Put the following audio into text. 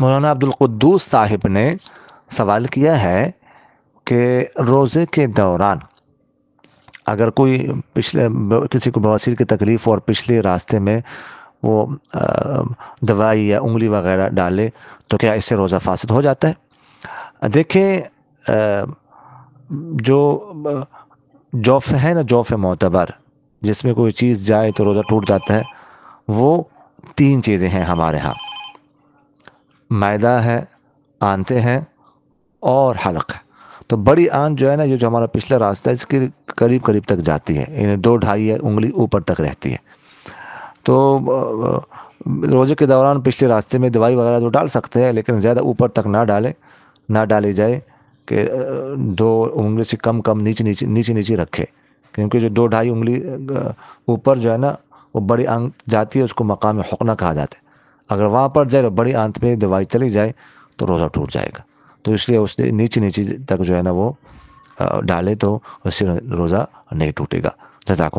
مولانا عبدالقدوس صاحب نے سوال کیا ہے کہ روزے کے دوران اگر کوئی کسی کو بواسیر کی تکلیف اور پچھلے راستے میں وہ دوائی یا انگلی وغیرہ ڈالے تو کیا اس سے روزہ فاسد ہو جاتا ہے؟ دیکھیں، جو جوف ہے نا، جوف معتبر، جس میں کوئی چیز جائے تو روزہ ٹوٹ جاتا ہے، وہ 3 چیزیں ہیں ہمارے ہاں: معدہ ہے، آنتیں ہیں اور حلق ہے۔ تو بڑی آنت جو ہے نا، یہ جو ہمارا پچھلا راستہ ہے، اس کے قریب قریب تک جاتی ہے، یعنی 2-2.5 انگلی اوپر تک رہتی ہے۔ تو روزے کے دوران پچھلے راستے میں دوائی وغیرہ تو ڈال سکتے ہیں، لیکن زیادہ اوپر تک نہ ڈالی جائے، کہ 2 انگلی سے کم نیچے رکھے، کیونکہ جو 2-2.5 انگلی اوپر جو ہے نا، وہ بڑی آنت جاتی ہے، اس کو مقام حقنہ کہا جاتا ہے۔ اگر وہاں پر جائے تو بڑی آنت میں دوائی چلی جائے تو روزہ ٹوٹ جائے گا۔ تو اس لیے اس نے نیچے تک جو ہے نا وہ ڈالے تو اس سے روزہ نہیں ٹوٹے گا۔ جزاکم